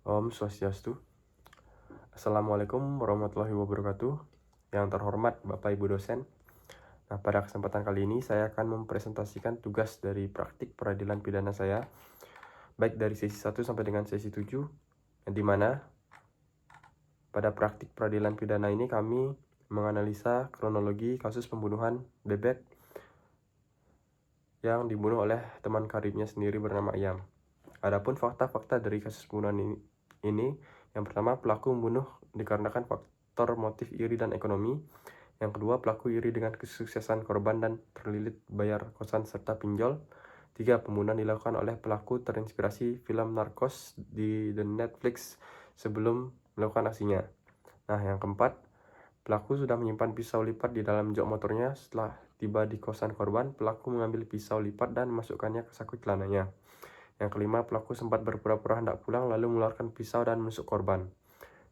Om Swastiastu. Assalamualaikum warahmatullahi wabarakatuh. Yang terhormat Bapak Ibu dosen. Nah, pada kesempatan kali ini saya akan mempresentasikan tugas dari praktik peradilan pidana saya, baik dari sesi 1 sampai dengan sesi 7, yang dimana pada praktik peradilan pidana ini kami menganalisa kronologi kasus pembunuhan bebek yang dibunuh oleh teman karibnya sendiri bernama Ayam. Adapun fakta-fakta dari kasus pembunuhan ini, yang pertama, pelaku membunuh dikarenakan faktor motif iri dan ekonomi. Yang kedua, pelaku iri dengan kesuksesan korban dan terlilit bayar kosan serta pinjol. 3. Pembunuhan dilakukan oleh pelaku terinspirasi film Narcos di The Netflix sebelum melakukan aksinya. Nah, yang keempat, pelaku sudah menyimpan pisau lipat di dalam jok motornya. Setelah tiba di kosan korban, pelaku mengambil pisau lipat dan memasukkannya ke saku celananya. Yang kelima, pelaku sempat berpura-pura hendak pulang lalu mengeluarkan pisau dan menusuk korban.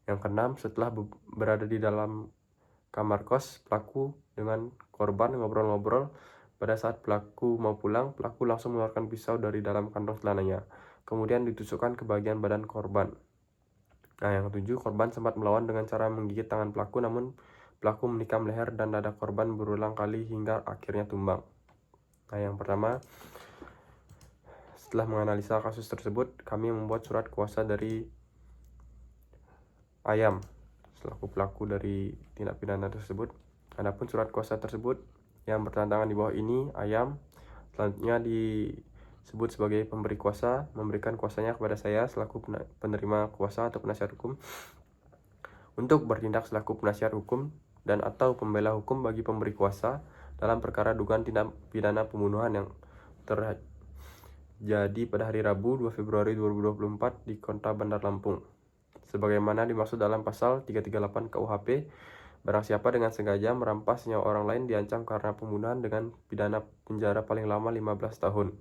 Yang keenam, setelah berada di dalam kamar kos, pelaku dengan korban ngobrol-ngobrol. Pada saat pelaku mau pulang, pelaku langsung mengeluarkan pisau dari dalam kantong celananya. Kemudian ditusukkan ke bagian badan korban. Nah, yang ketujuh, korban sempat melawan dengan cara menggigit tangan pelaku, namun pelaku menikam leher dan dada korban berulang kali hingga akhirnya tumbang. Nah, yang pertama, setelah menganalisa kasus tersebut, kami membuat surat kuasa dari Ayam selaku pelaku dari tindak pidana tersebut. Adapun surat kuasa tersebut yang bertanda tangan di bawah ini Ayam selanjutnya disebut sebagai pemberi kuasa, memberikan kuasanya kepada saya selaku penerima kuasa atau penasihat hukum untuk bertindak selaku penasihat hukum dan atau pembela hukum bagi pemberi kuasa dalam perkara dugaan tindak pidana pembunuhan yang terjadi pada hari Rabu 2 Februari 2024 di Kota Bandar Lampung. Sebagaimana dimaksud dalam pasal 338 KUHP, barang siapa dengan sengaja merampas nyawa orang lain diancam karena pembunuhan dengan pidana penjara paling lama 15 tahun.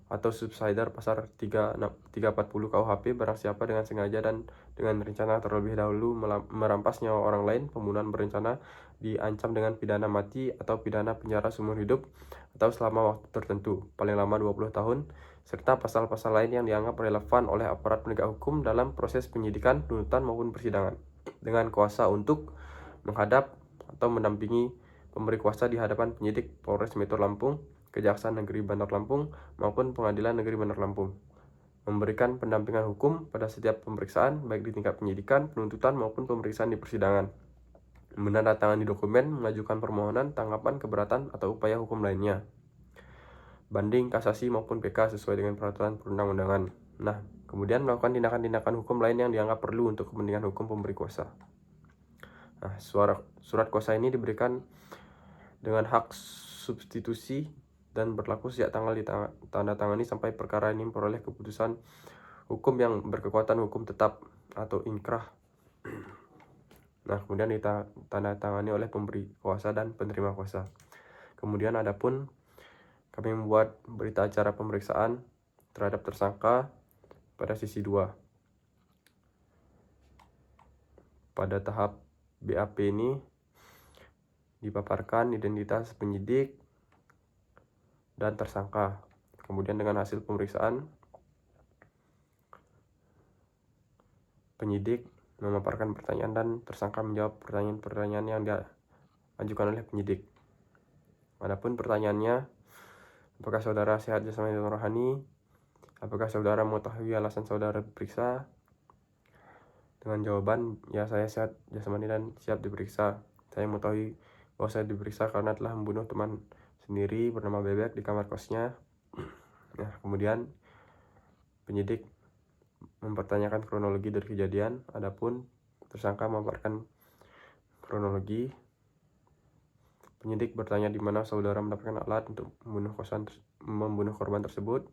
Atau subsidiar pasal 340 KUHP, barang siapa dengan sengaja dan dengan rencana terlebih dahulu merampas nyawa orang lain, pembunuhan berencana diancam dengan pidana mati atau pidana penjara seumur hidup atau selama waktu tertentu, paling lama 20 tahun, serta pasal-pasal lain yang dianggap relevan oleh aparat penegak hukum dalam proses penyidikan, tuntutan maupun persidangan, dengan kuasa untuk menghadap atau mendampingi pemberi kuasa di hadapan penyidik Polres Metro Lampung, Kejaksaan Negeri Bandar Lampung, maupun Pengadilan Negeri Bandar Lampung. Memberikan pendampingan hukum pada setiap pemeriksaan, baik di tingkat penyidikan, penuntutan, maupun pemeriksaan di persidangan. Menandatangani dokumen, mengajukan permohonan, tanggapan, keberatan, atau upaya hukum lainnya. Banding, kasasi, maupun PK sesuai dengan peraturan perundang-undangan. Nah, kemudian melakukan tindakan-tindakan hukum lain yang dianggap perlu untuk kepentingan hukum pemberi kuasa. Nah, surat kuasa ini diberikan dengan hak substitusi dan berlaku sejak tanggal ditandatangani sampai perkara ini memperoleh keputusan hukum yang berkekuatan hukum tetap atau inkrah. Nah, kemudian ditandatangani oleh pemberi kuasa dan penerima kuasa. Kemudian adapun kami membuat berita acara pemeriksaan terhadap tersangka pada sesi 2. Pada tahap BAP ini dipaparkan identitas penyidik dan tersangka. Kemudian dengan hasil pemeriksaan, penyidik memaparkan pertanyaan dan tersangka menjawab pertanyaan-pertanyaan yang diajukan oleh penyidik. Adapun pertanyaannya, apakah saudara sehat jasmani dan rohani? Apakah saudara mengetahui alasan saudara diperiksa? Dengan jawaban, ya saya sehat jasmani dan siap diperiksa. Saya mengetahui bahwa saya diperiksa karena telah membunuh teman sendiri bernama Bebek di kamar kosnya. Nah, kemudian penyidik mempertanyakan kronologi dari kejadian. Adapun tersangka memaparkan kronologi. Penyidik bertanya di mana saudara mendapatkan alat untuk membunuh korban tersebut.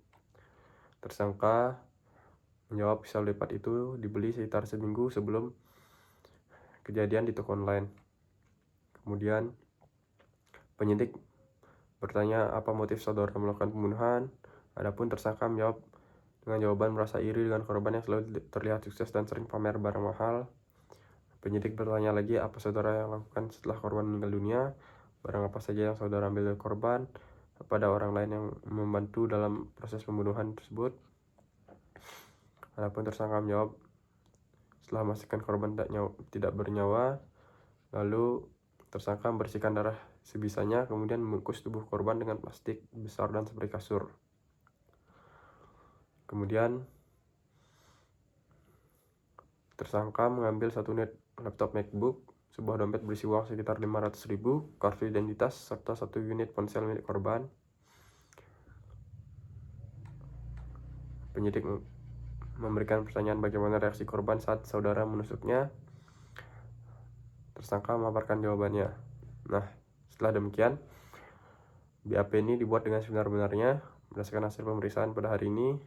Tersangka menjawab pisau lipat itu dibeli sekitar seminggu sebelum kejadian di toko online. Kemudian penyidik bertanya apa motif saudara melakukan pembunuhan. Adapun tersangka menjawab dengan jawaban merasa iri dengan korban yang selalu terlihat sukses dan sering pamer barang mahal. Penyidik bertanya lagi apa saudara yang lakukan setelah korban meninggal dunia, barang apa saja yang saudara ambil dari korban, pada orang lain yang membantu dalam proses pembunuhan tersebut. Adapun tersangka menjawab setelah memastikan korban tidak bernyawa, lalu tersangka membersihkan darah sebisanya, kemudian membungkus tubuh korban dengan plastik besar dan seperti kasur. Kemudian tersangka mengambil satu unit laptop MacBook, sebuah dompet berisi uang sekitar 500.000, kartu identitas, serta satu unit ponsel milik korban. Penyidik memberikan pertanyaan bagaimana reaksi korban saat saudara menusuknya. Tersangka memaparkan jawabannya. Nah, setelah demikian, BAP ini dibuat dengan sebenar-benarnya berdasarkan hasil pemeriksaan pada hari ini.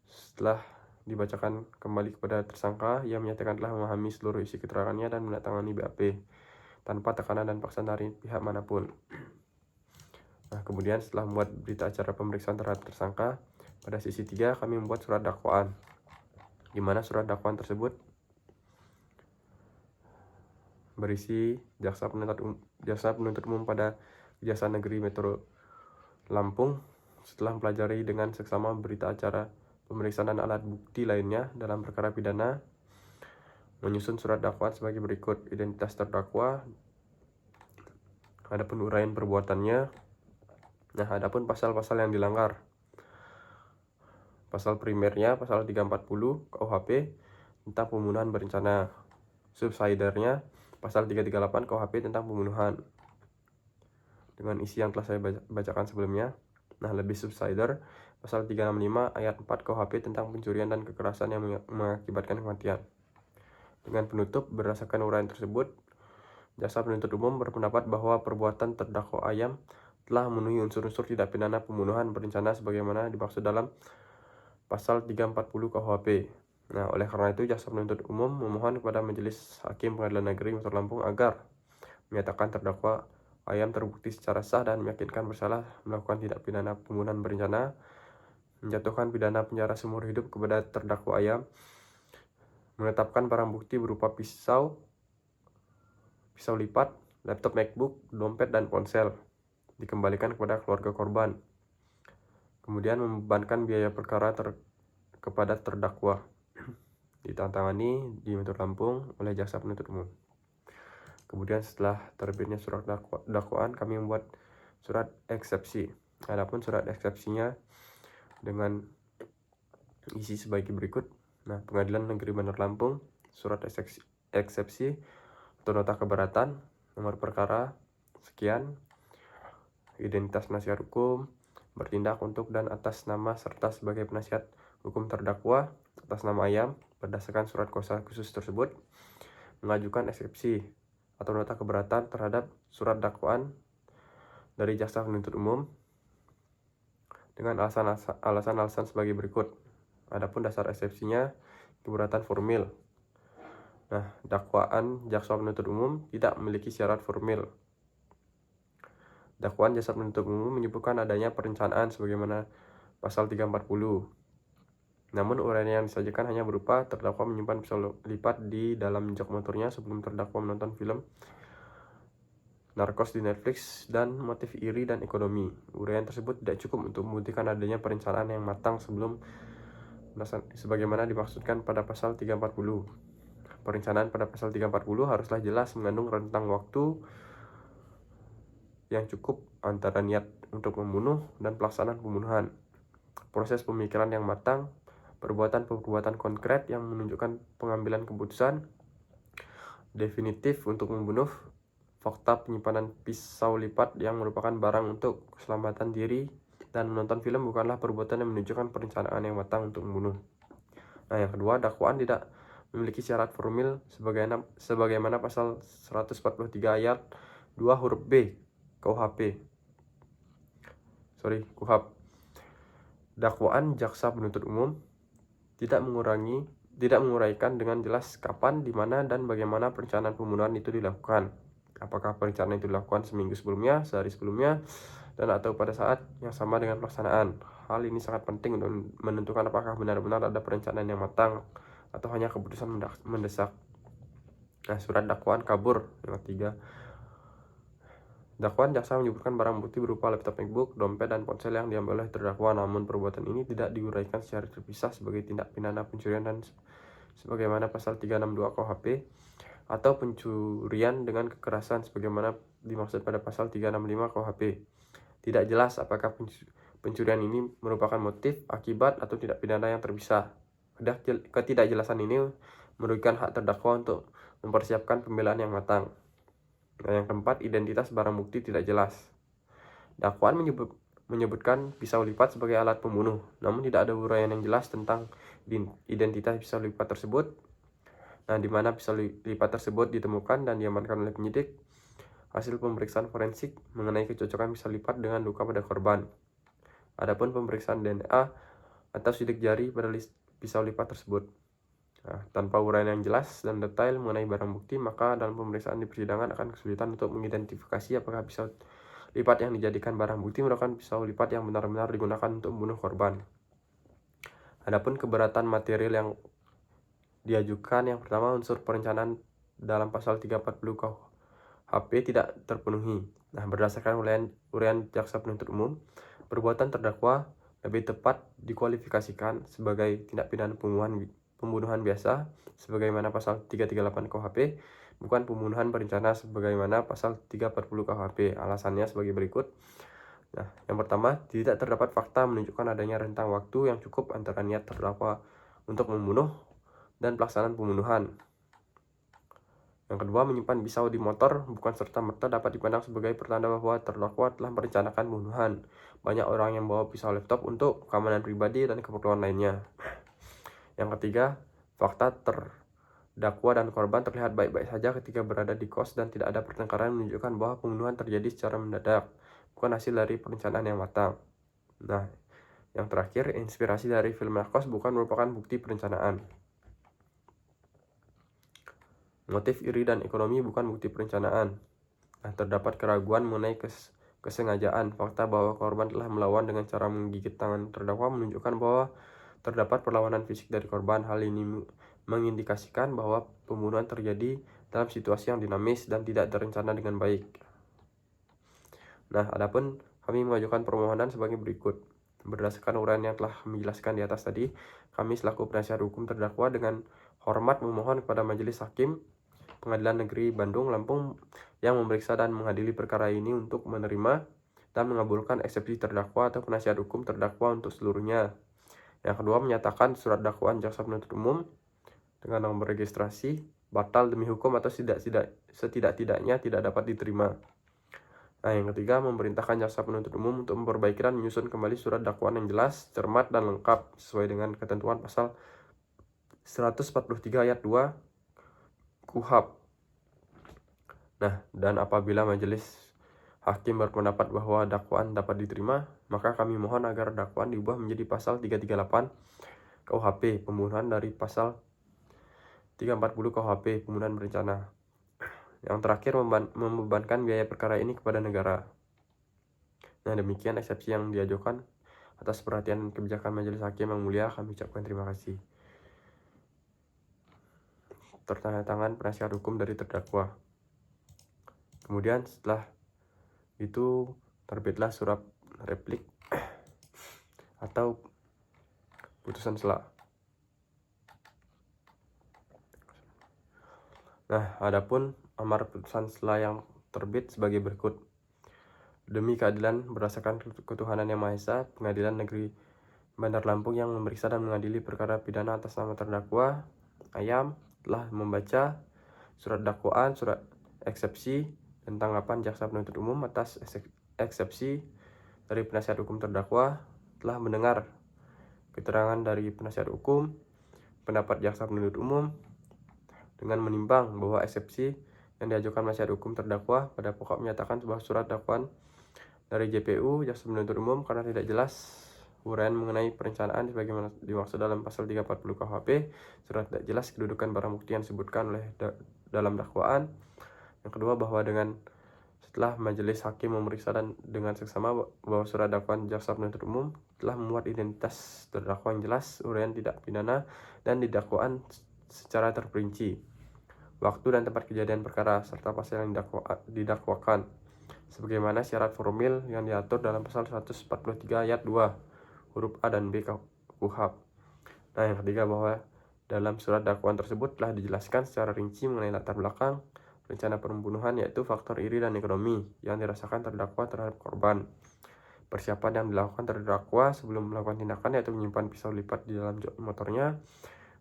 Setelah dibacakan kembali kepada tersangka, ia menyatakan telah memahami seluruh isi keterangannya dan menandatangani BAP tanpa tekanan dan paksaan dari pihak manapun. Nah, kemudian setelah membuat berita acara pemeriksaan terhadap tersangka, pada sisi 3 kami membuat surat dakwaan, di mana surat dakwaan tersebut berisi jaksa penuntut umum pada Kejaksaan Negeri Metro Lampung setelah mempelajari dengan seksama berita acara pemeriksaan dan alat bukti lainnya dalam perkara pidana, menyusun surat dakwaan sebagai berikut: identitas terdakwa, adapun uraian perbuatannya. Nah, adapun pasal-pasal yang dilanggar. Pasal primernya pasal 340 KUHP tentang pembunuhan berencana. Subsidernya pasal 338 KUHP tentang pembunuhan, dengan isi yang telah saya bacakan sebelumnya. Nah, lebih subsider pasal 365 ayat 4 KUHP tentang pencurian dan kekerasan yang mengakibatkan kematian. Dengan penutup, berdasarkan uraian tersebut, jaksa penuntut umum berpendapat bahwa perbuatan terdakwa Ayam telah memenuhi unsur-unsur tindak pidana pembunuhan berencana sebagaimana dimaksud dalam pasal 340 KUHP. Nah, oleh karena itu, jaksa penuntut umum memohon kepada Majelis Hakim Pengadilan Negeri Metro Lampung agar menyatakan terdakwa Ayam terbukti secara sah dan meyakinkan bersalah melakukan tindak pidana pembunuhan berencana, menjatuhkan pidana penjara seumur hidup kepada terdakwa Ayam, menetapkan barang bukti berupa pisau lipat, laptop MacBook, dompet, dan ponsel dikembalikan kepada keluarga korban, kemudian membebankan biaya perkara kepada terdakwa. Ditandatangani di Metro Lampung oleh jaksa penuntut umum. Kemudian setelah terbitnya surat dakwaan, kami membuat surat eksepsi. Adapun surat eksepsinya dengan isi sebagai berikut. Nah, Pengadilan Negeri Bandar Lampung, surat eksepsi atau nota keberatan, nomor perkara sekian, identitas penasihat hukum, bertindak untuk dan atas nama serta sebagai penasihat hukum terdakwa atas nama Ayam berdasarkan surat kuasa khusus tersebut, mengajukan eksepsi atau nota keberatan terhadap surat dakwaan dari jaksa penuntut umum dengan alasan-alasan sebagai berikut. Adapun dasar eksepsinya keberatan formil. Nah, dakwaan jaksa penuntut umum tidak memiliki syarat formil. Dakwaan jaksa penuntut umum menyebutkan adanya perencanaan sebagaimana pasal 340. Namun uraian yang disajikan hanya berupa terdakwa menyimpan pisau lipat di dalam jok motornya sebelum terdakwa menonton film Narkos di Netflix dan motif iri dan ekonomi. Uraian tersebut tidak cukup untuk membuktikan adanya perencanaan yang matang sebagaimana dimaksudkan pada pasal 340. Perencanaan pada pasal 340 haruslah jelas mengandung rentang waktu yang cukup antara niat untuk membunuh dan pelaksanaan pembunuhan, proses pemikiran yang matang, perbuatan-perbuatan konkret yang menunjukkan pengambilan keputusan definitif untuk membunuh, fakta penyimpanan pisau lipat yang merupakan barang untuk keselamatan diri, dan menonton film bukanlah perbuatan yang menunjukkan perencanaan yang matang untuk membunuh. Nah, yang kedua, dakwaan tidak memiliki syarat formil sebagaimana pasal 143 ayat 2 huruf B KUHP. KUHP. Dakwaan jaksa penuntut umum tidak menguraikan dengan jelas kapan, di mana, dan bagaimana perencanaan pembunuhan itu dilakukan. Apakah perencanaan itu dilakukan seminggu sebelumnya, sehari sebelumnya, dan atau pada saat yang sama dengan pelaksanaan. Hal ini sangat penting untuk menentukan apakah benar-benar ada perencanaan yang matang atau hanya keputusan mendesak. Nah, surat dakwaan kabur yang ketiga. Dakwaan jaksa menyebutkan barang bukti berupa laptop MacBook, dompet, dan ponsel yang diambil oleh terdakwa, namun perbuatan ini tidak diuraikan secara terpisah sebagai tindak pidana pencurian dan sebagaimana pasal 362 KUHP atau pencurian dengan kekerasan sebagaimana dimaksud pada pasal 365 KUHP. Tidak jelas apakah pencurian ini merupakan motif, akibat, atau tindak pidana yang terpisah. Ketidakjelasan ini merugikan hak terdakwa untuk mempersiapkan pembelaan yang matang. Nah, yang keempat, identitas barang bukti tidak jelas. Dakwaan menyebutkan pisau lipat sebagai alat pembunuh, namun tidak ada uraian yang jelas tentang identitas pisau lipat tersebut. Nah, di mana pisau lipat tersebut ditemukan dan diamankan oleh penyidik. Hasil pemeriksaan forensik mengenai kecocokan pisau lipat dengan luka pada korban. Adapun pemeriksaan DNA atau sidik jari pada pisau lipat tersebut. Nah, tanpa uraian yang jelas dan detail mengenai barang bukti, maka dalam pemeriksaan di persidangan akan kesulitan untuk mengidentifikasi apakah pisau lipat yang dijadikan barang bukti merupakan pisau lipat yang benar-benar digunakan untuk membunuh korban. Adapun keberatan material yang diajukan, yang pertama, unsur perencanaan dalam pasal 340 KUHP tidak terpenuhi. Nah, berdasarkan uraian jaksa penuntut umum, perbuatan terdakwa lebih tepat dikualifikasikan sebagai tindak pidana pembunuhan biasa sebagaimana pasal 338 KUHP, bukan pembunuhan berencana sebagaimana pasal 340 KUHP. Alasannya sebagai berikut. Nah, yang pertama, tidak terdapat fakta menunjukkan adanya rentang waktu yang cukup antara niat terdakwa untuk membunuh dan pelaksanaan pembunuhan. Yang kedua, menyimpan pisau di motor bukan serta-merta dapat dipandang sebagai pertanda bahwa terdakwa telah merencanakan pembunuhan. Banyak orang yang bawa pisau laptop untuk keamanan pribadi dan keperluan lainnya. Yang ketiga, fakta terdakwa dan korban terlihat baik-baik saja ketika berada di kos dan tidak ada pertengkaran menunjukkan bahwa pembunuhan terjadi secara mendadak, bukan hasil dari perencanaan yang matang. Nah, yang terakhir, inspirasi dari film Narcos bukan merupakan bukti perencanaan. Motif iri dan ekonomi bukan bukti perencanaan. Nah, terdapat keraguan mengenai kesengajaan. Fakta bahwa korban telah melawan dengan cara menggigit tangan terdakwa menunjukkan bahwa terdapat perlawanan fisik dari korban. Hal ini mengindikasikan bahwa pembunuhan terjadi dalam situasi yang dinamis dan tidak terencana dengan baik. Nah, adapun kami mengajukan permohonan sebagai berikut. Berdasarkan uraian yang telah kami jelaskan di atas tadi, kami selaku penasihat hukum terdakwa dengan hormat memohon kepada Majelis Hakim Pengadilan Negeri Bandung, Lampung yang memeriksa dan mengadili perkara ini untuk menerima dan mengabulkan eksepsi terdakwa atau penasihat hukum terdakwa untuk seluruhnya. Yang kedua, menyatakan surat dakwaan jaksa penuntut umum dengan nomor registrasi batal demi hukum atau setidak-tidaknya tidak dapat diterima. Nah, yang ketiga, memerintahkan jaksa penuntut umum untuk memperbaiki dan menyusun kembali surat dakwaan yang jelas, cermat, dan lengkap sesuai dengan ketentuan pasal 143 ayat 2 KUHP. Nah, dan apabila majelis hakim berpendapat bahwa dakwaan dapat diterima, maka kami mohon agar dakwaan diubah menjadi pasal 338 KUHP, pembunuhan dari pasal 340 KUHP, pembunuhan berencana. Yang terakhir, membebankan biaya perkara ini kepada negara. Nah, demikian eksepsi yang diajukan. Atas perhatian dan kebijakan majelis hakim yang mulia, kami ucapkan terima kasih. Tertanda-tangan penasihat hukum dari terdakwa. Kemudian setelah itu terbitlah surat replik atau putusan sela. Nah, adapun amar putusan sela yang terbit sebagai berikut. Demi keadilan berdasarkan ketuhanan yang Maha Esa, Pengadilan Negeri Bandar Lampung yang memeriksa dan mengadili perkara pidana atas nama terdakwa Ayam telah membaca surat dakwaan, surat eksepsi, dan tanggapan jaksa penuntut umum atas eksepsi dari penasihat hukum terdakwa, telah mendengar keterangan dari penasihat hukum, pendapat jaksa penuntut umum, dengan menimbang bahwa eksepsi yang diajukan penasihat hukum terdakwa pada pokok menyatakan sebuah surat dakwaan dari JPU, jaksa penuntut umum, karena tidak jelas uraian mengenai perencanaan sebagaimana dimaksud dalam pasal 340 KUHP, surat tidak jelas kedudukan barang bukti yang disebutkan oleh dalam dakwaan. Yang kedua, bahwa setelah majelis hakim memeriksa dan dengan seksama bahwa surat dakwaan jaksa penuntut umum telah memuat identitas terdakwa yang jelas, uraian tidak pidana, dan didakwaan secara terperinci waktu dan tempat kejadian perkara serta pasal yang didakwakan. sebagaimana syarat formil yang diatur dalam pasal 143 ayat 2 huruf A dan B KUHP. Nah, yang ketiga, bahwa dalam surat dakwaan tersebut telah dijelaskan secara rinci mengenai latar belakang rencana pembunuhan, yaitu faktor iri dan ekonomi yang dirasakan terdakwa terhadap korban. Persiapan yang dilakukan terdakwa sebelum melakukan tindakan, yaitu menyimpan pisau lipat di dalam jok motornya.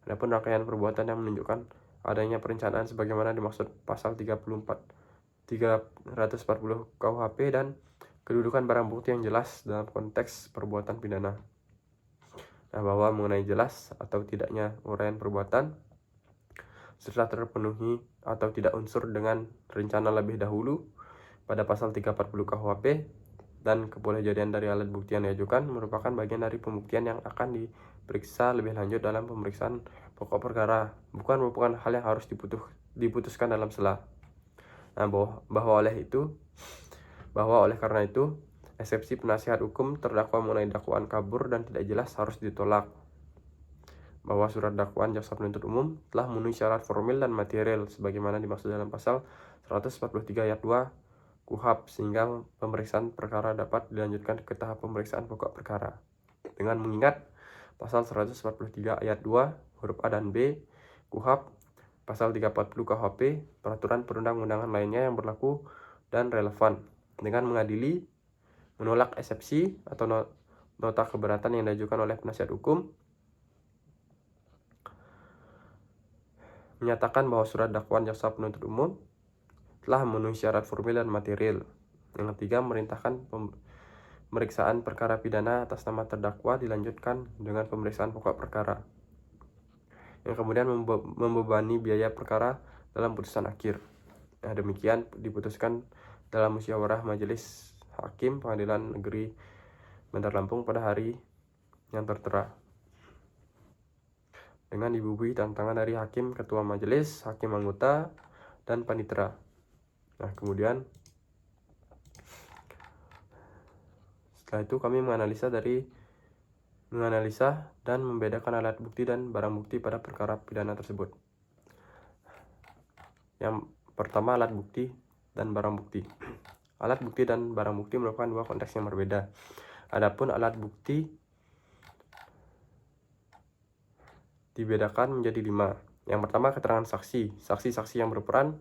Adapun rangkaian perbuatan yang menunjukkan adanya perencanaan sebagaimana dimaksud pasal 340 KUHP, dan kedudukan barang bukti yang jelas dalam konteks perbuatan pidana. Nah, bahwa mengenai jelas atau tidaknya uraian perbuatan serta terpenuhi atau tidak unsur dengan rencana lebih dahulu pada pasal 340 KUHP, dan kebolehjadian dari alat bukti yang diajukan merupakan bagian dari pembuktian yang akan diperiksa lebih lanjut dalam pemeriksaan pokok perkara, bukan merupakan hal yang harus diputuskan dalam sela. Nah, bahwa oleh karena itu eksepsi penasihat hukum terdakwa mengenai dakwaan kabur dan tidak jelas harus ditolak. Bahwa surat dakwaan jaksa penuntut umum telah memenuhi syarat formil dan material sebagaimana dimaksud dalam pasal 143 ayat 2 KUHP, sehingga pemeriksaan perkara dapat dilanjutkan ke tahap pemeriksaan pokok perkara. Dengan mengingat pasal 143 ayat 2 huruf A dan B KUHP, pasal 340 KUHP, peraturan perundang-undangan lainnya yang berlaku dan relevan, dengan mengadili, menolak eksepsi atau nota keberatan yang diajukan oleh penasihat hukum, menyatakan bahwa surat dakwaan jaksa penuntut umum telah memenuhi syarat formil dan material. Yang ketiga, merintahkan pemeriksaan perkara pidana atas nama terdakwa dilanjutkan dengan pemeriksaan pokok perkara, yang kemudian membebani biaya perkara dalam putusan akhir. Nah, demikian diputuskan dalam musyawarah Majelis Hakim Pengadilan Negeri Bandar Lampung pada hari yang tertera, dengan dibubuhi tantangan dari hakim, ketua majelis, hakim anggota, dan panitera. Nah, kemudian setelah itu kami menganalisa dan membedakan alat bukti dan barang bukti pada perkara pidana tersebut. Yang pertama, alat bukti dan barang bukti. Alat bukti dan barang bukti merupakan dua konteks yang berbeda. Adapun alat bukti dibedakan menjadi 5. Yang pertama, keterangan saksi. Saksi-saksi yang berperan,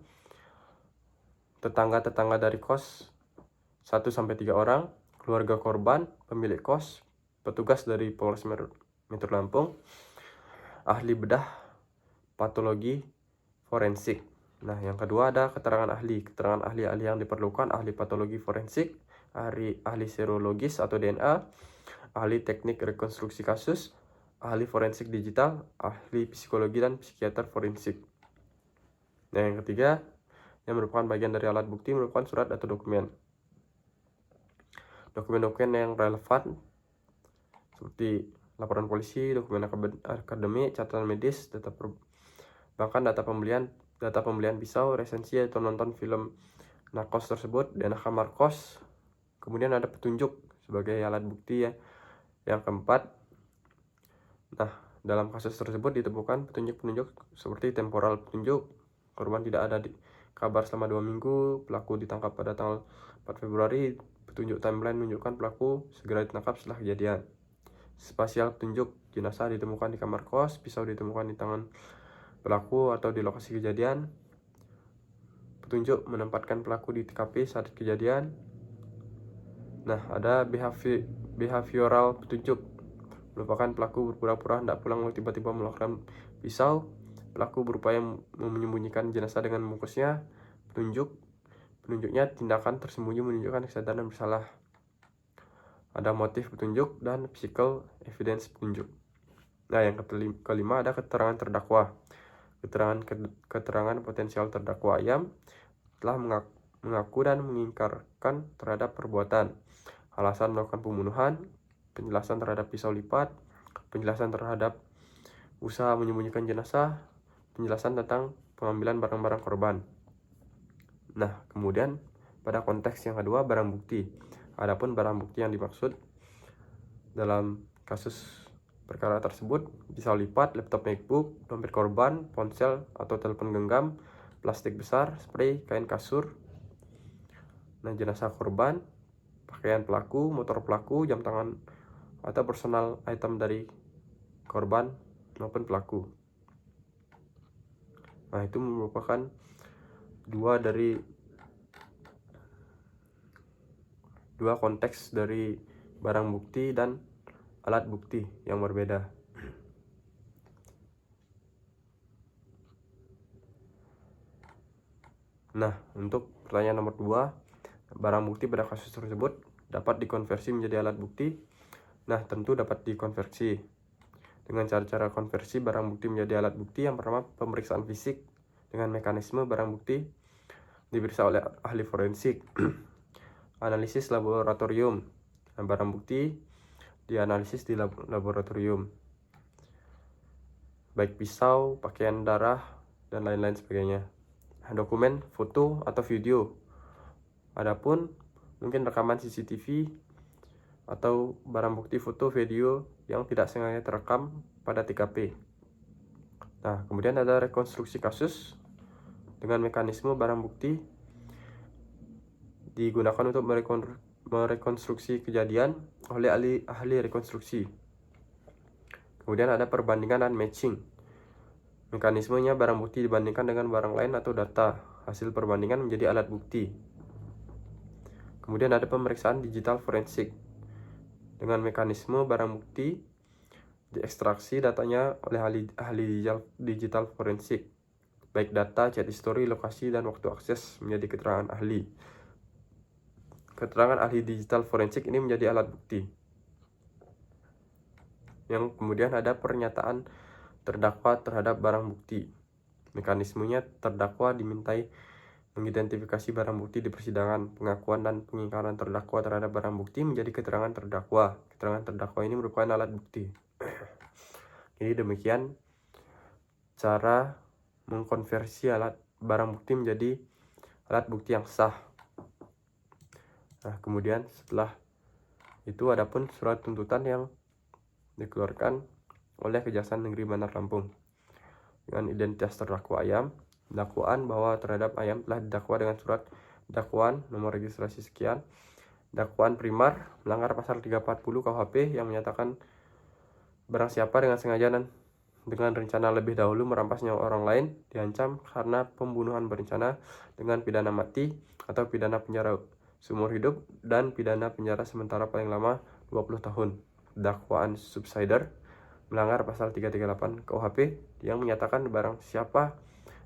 tetangga-tetangga dari kos 1-3 orang, keluarga korban, pemilik kos, petugas dari Polres Metro Lampung, ahli bedah, patologi, forensik. Nah, yang kedua ada keterangan ahli. Keterangan ahli-ahli yang diperlukan: ahli patologi forensik, ahli serologis atau DNA, ahli teknik rekonstruksi kasus, ahli forensik digital, ahli psikologi dan psikiater forensik. Nah, yang ketiga yang merupakan bagian dari alat bukti merupakan surat atau dokumen. Dokumen-dokumen yang relevan seperti laporan polisi, dokumen akademik, catatan medis, bahkan data pembelian pisau, resensi atau nonton film narkos tersebut, dana kamar kos. Kemudian ada petunjuk sebagai alat bukti ya. Yang keempat, nah, dalam kasus tersebut ditemukan petunjuk-petunjuk seperti temporal petunjuk, korban tidak ada di kabar selama 2 minggu, pelaku ditangkap pada tanggal 4 Februari, petunjuk timeline menunjukkan pelaku segera ditangkap setelah kejadian. Spasial petunjuk, jenazah ditemukan di kamar kos, pisau ditemukan di tangan pelaku atau di lokasi kejadian. Petunjuk menempatkan pelaku di TKP saat kejadian. Nah, ada behavioral petunjuk, merupakan pelaku berpura-pura hendak pulang lalu tiba-tiba mengeluarkan pisau. Pelaku berupaya menyembunyikan jenazah dengan membungkusnya. Penunjuknya tindakan tersembunyi menunjukkan kesadaran bersalah. Ada motif petunjuk dan physical evidence petunjuk. Nah, yang kelima ada keterangan terdakwa. Keterangan potensial terdakwa ayam telah mengaku dan mengingkarkan terhadap perbuatan, alasan melakukan pembunuhan, penjelasan terhadap pisau lipat, penjelasan terhadap usaha menyembunyikan jenazah, penjelasan tentang pengambilan barang-barang korban. Nah, kemudian pada konteks yang kedua, barang bukti. Adapun barang bukti yang dimaksud dalam kasus perkara tersebut: pisau lipat, laptop MacBook, dompet korban, ponsel atau telepon genggam, plastik besar, spray, kain kasur. Nah, jenazah korban, pakaian pelaku, motor pelaku, jam tangan atau personal item dari korban maupun pelaku. Nah, itu merupakan dua konteks dari barang bukti dan alat bukti yang berbeda. Nah, untuk pertanyaan nomor 2, barang bukti pada kasus tersebut dapat dikonversi menjadi alat bukti. Nah, tentu dapat dikonversi. Dengan cara-cara konversi barang bukti menjadi alat bukti, yang pertama pemeriksaan fisik dengan mekanisme barang bukti diperiksa oleh ahli forensik. Analisis laboratorium. Nah, barang bukti dianalisis di laboratorium, baik pisau, pakaian darah, dan lain-lain sebagainya. Dokumen, foto, atau video. Adapun mungkin rekaman CCTV atau barang bukti foto video yang tidak sengaja terekam pada TKP. Nah, kemudian ada rekonstruksi kasus dengan mekanisme barang bukti digunakan untuk merekonstruksi kejadian oleh ahli rekonstruksi. Kemudian ada perbandingan dan matching. Mekanismenya barang bukti dibandingkan dengan barang lain atau data. Hasil perbandingan menjadi alat bukti. Kemudian ada pemeriksaan digital forensik. Dengan mekanisme barang bukti diekstraksi datanya oleh ahli digital forensik. Baik data, chat history, lokasi, dan waktu akses menjadi keterangan ahli. Keterangan ahli digital forensik ini menjadi alat bukti. Yang kemudian ada pernyataan terdakwa terhadap barang bukti. Mekanismenya terdakwa dimintai mengidentifikasi barang bukti di persidangan. Pengakuan dan pengingkaran terdakwa terhadap barang bukti menjadi keterangan terdakwa. Keterangan terdakwa ini merupakan alat bukti. Jadi demikian cara mengkonversi barang bukti menjadi alat bukti yang sah. Nah, kemudian setelah itu adapun surat tuntutan yang dikeluarkan oleh Kejaksaan Negeri Bandar Lampung dengan identitas terdakwa Ayam. Dakwaan bahwa terhadap Ayam telah didakwa dengan surat dakwaan nomor registrasi sekian. Dakwaan primar melanggar pasal 340 KUHP yang menyatakan barang siapa dengan sengaja dan dengan rencana lebih dahulu merampas nyawa orang lain diancam karena pembunuhan berencana dengan pidana mati atau pidana penjara seumur hidup dan pidana penjara sementara paling lama 20 tahun. Dakwaan subsider melanggar pasal 338 KUHP yang menyatakan barang siapa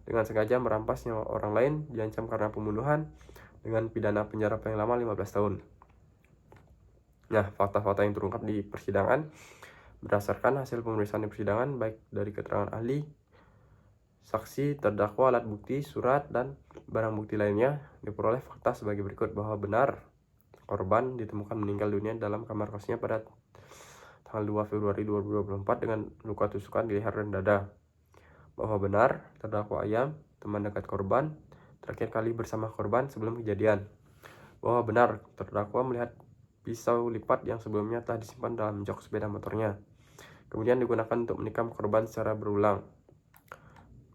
dengan sengaja merampas nyawa orang lain diancam karena pembunuhan dengan pidana penjara paling lama 15 tahun. Nah, fakta-fakta yang terungkap di persidangan berdasarkan hasil pemeriksaan di persidangan baik dari keterangan ahli, saksi, terdakwa, alat bukti, surat, dan barang bukti lainnya diperoleh fakta sebagai berikut bahwa benar korban ditemukan meninggal dunia dalam kamar kosnya pada tanggal 2 Februari 2024 dengan luka tusukan di leher dan dada. Bahwa benar terdakwa Ayam, teman dekat korban, terakhir kali bersama korban sebelum kejadian. Bahwa benar terdakwa melihat pisau lipat yang sebelumnya telah disimpan dalam jok sepeda motornya, kemudian digunakan untuk menikam korban secara berulang.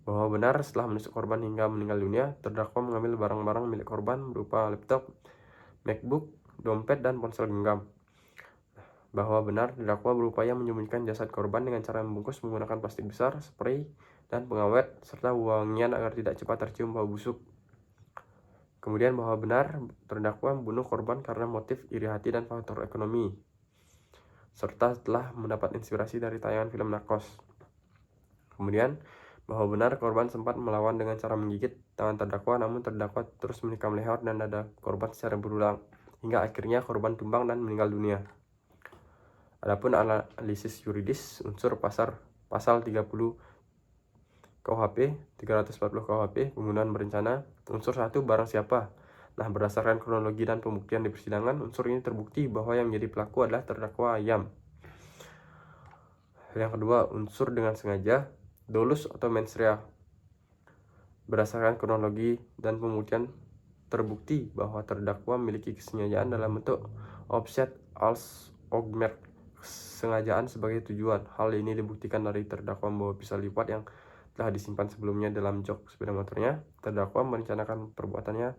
Bahwa benar setelah menusuk korban hingga meninggal dunia, terdakwa mengambil barang-barang milik korban berupa laptop, MacBook, dompet, dan ponsel genggam. Bahwa benar terdakwa berupaya menyembunyikan jasad korban dengan cara membungkus menggunakan plastik besar, spray, dan pengawet, serta wangian agar tidak cepat tercium bau busuk. Kemudian bahwa benar terdakwa membunuh korban karena motif iri hati dan faktor ekonomi, serta telah mendapat inspirasi dari tayangan film Narcos. Kemudian bahwa benar korban sempat melawan dengan cara menggigit tangan terdakwa, namun terdakwa terus menikam leher dan dada korban secara berulang, hingga akhirnya korban tumbang dan meninggal dunia. Adapun analisis yuridis unsur pasal 30 KUHP, 340 KUHP, pembunuhan berencana. Unsur 1, barang siapa. Nah, berdasarkan kronologi dan pembuktian di persidangan, unsur ini terbukti bahwa yang menjadi pelaku adalah terdakwa Ayam. Yang kedua, unsur dengan sengaja, dolus atau mens rea. Berdasarkan kronologi dan pembuktian terbukti bahwa terdakwa memiliki kesengajaan dalam bentuk offset als oogmerk, kesengajaan sebagai tujuan. Hal ini dibuktikan dari terdakwa membawa pisau lipat yang telah disimpan sebelumnya dalam jok sepeda motornya. Terdakwa merencanakan perbuatannya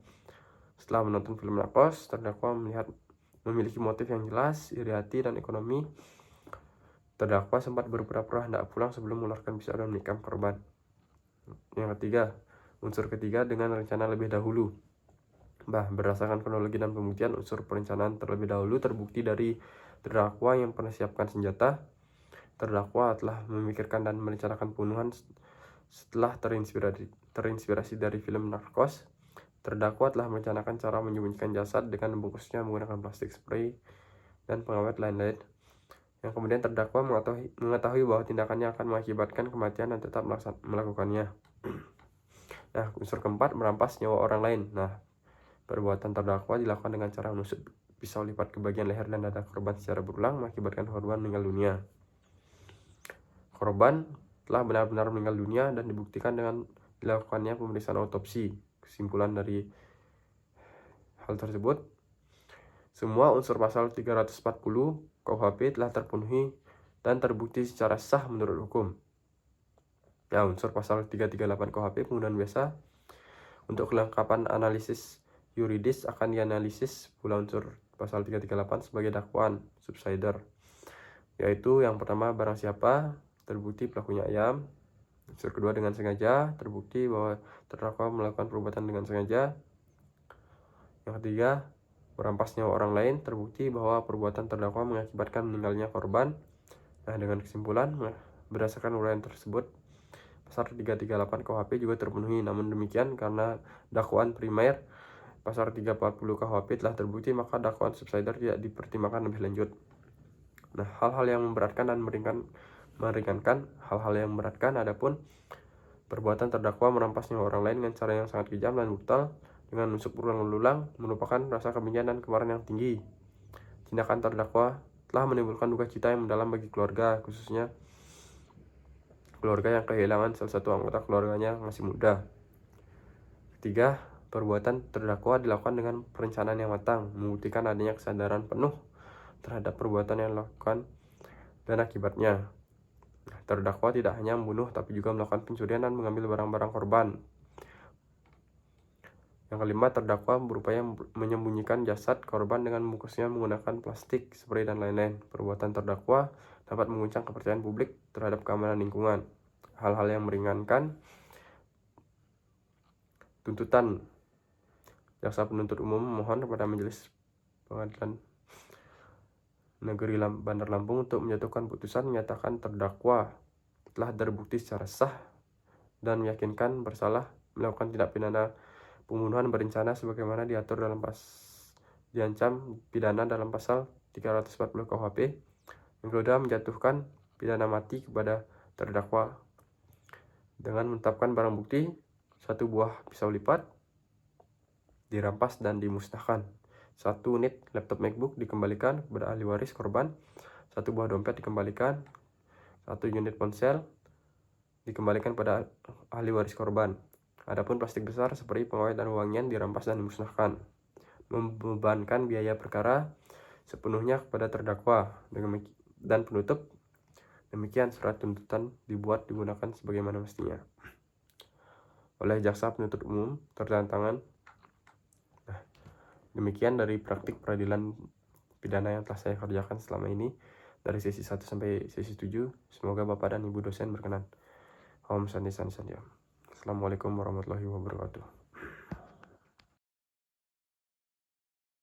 Setelah menonton film Narkos, terdakwa memiliki motif yang jelas, iri hati, dan ekonomi. Terdakwa sempat berpura-pura hendak pulang sebelum mengeluarkan pisau dan menikam korban. Yang ketiga, unsur ketiga dengan rencana lebih dahulu. Berdasarkan kronologi dan pembuktian, unsur perencanaan terlebih dahulu terbukti dari terdakwa yang pernah siapkan senjata. Terdakwa telah memikirkan dan merencanakan pembunuhan setelah terinspirasi dari film Narkos. Terdakwa telah merencanakan cara menyembunyikan jasad dengan membungkusnya menggunakan plastik spray dan pengawet lain-lain. Yang kemudian terdakwa mengetahui bahwa tindakannya akan mengakibatkan kematian dan tetap melakukannya. Nah, unsur keempat, merampas nyawa orang lain. Nah, perbuatan terdakwa dilakukan dengan cara menusuk pisau lipat ke bagian leher dan dada korban secara berulang, mengakibatkan korban meninggal dunia. Korban telah benar-benar meninggal dunia dan dibuktikan dengan dilakukannya pemeriksaan autopsi. Kesimpulan dari hal tersebut, semua unsur pasal 340 KUHP telah terpenuhi dan terbukti secara sah menurut hukum. Nah, unsur pasal 338 KUHP pembunuhan biasa, untuk kelengkapan analisis yuridis akan dianalisis pula unsur pasal 338 sebagai dakwaan subsidiar, yaitu yang pertama, barang siapa, terbukti pelakunya ayam. Unsur kedua, dengan sengaja, terbukti bahwa terdakwa melakukan perbuatan dengan sengaja. Yang ketiga, merampas nyawa orang lain, terbukti bahwa perbuatan terdakwa mengakibatkan meninggalnya korban. Nah, dengan kesimpulan, berdasarkan uraian tersebut, pasal 338 KUHP juga terpenuhi. Namun demikian, karena dakwaan primer pasal 340 KUHP telah terbukti, maka dakwaan subsidiar tidak dipertimbangkan lebih lanjut. Nah, hal-hal yang memberatkan dan meringankan. Hal-hal yang memberatkan adapun perbuatan terdakwa merampas nyawa orang lain dengan cara yang sangat kejam dan brutal dengan menusuk berulang-ulang, merupakan rasa kebencian dan kemarahan yang tinggi. Tindakan terdakwa telah menimbulkan duka cita yang mendalam bagi keluarga, khususnya keluarga yang kehilangan salah satu anggota keluarganya masih muda. Ketiga, perbuatan terdakwa dilakukan dengan perencanaan yang matang, membuktikan adanya kesadaran penuh terhadap perbuatan yang dilakukan dan akibatnya. Terdakwa tidak hanya membunuh, tapi juga melakukan pencurian dan mengambil barang-barang korban. Yang kelima, terdakwa berupaya menyembunyikan jasad korban dengan membungkusnya menggunakan plastik, spray, dan lain-lain. Perbuatan terdakwa dapat mengguncang kepercayaan publik terhadap keamanan lingkungan. Hal-hal yang meringankan. Tuntutan, jaksa penuntut umum memohon kepada Majelis Pengadilan Negeri Bandar Lampung untuk menjatuhkan putusan menyatakan terdakwa telah terbukti secara sah dan meyakinkan bersalah melakukan tindak pidana pembunuhan berencana sebagaimana diatur diancam pidana dalam pasal 340 KUHP. Yang kedua, menjatuhkan pidana mati kepada terdakwa dengan menetapkan barang bukti 1 buah pisau lipat dirampas dan dimusnahkan, 1 unit laptop MacBook dikembalikan kepada ahli waris korban, 1 buah dompet dikembalikan, 1 unit ponsel dikembalikan pada ahli waris korban. Adapun plastik besar seperti pengawet dan wangian dirampas dan dimusnahkan. Membebankan biaya perkara sepenuhnya kepada terdakwa. Dan penutup, demikian surat tuntutan dibuat digunakan sebagaimana mestinya oleh jaksa penuntut umum tertantangan. Nah, demikian dari praktik peradilan pidana yang telah saya kerjakan selama ini dari sesi 1 sampai sesi 7. Semoga Bapak dan Ibu dosen berkenan. Om Santi Santi. Assalamualaikum warahmatullahi wabarakatuh.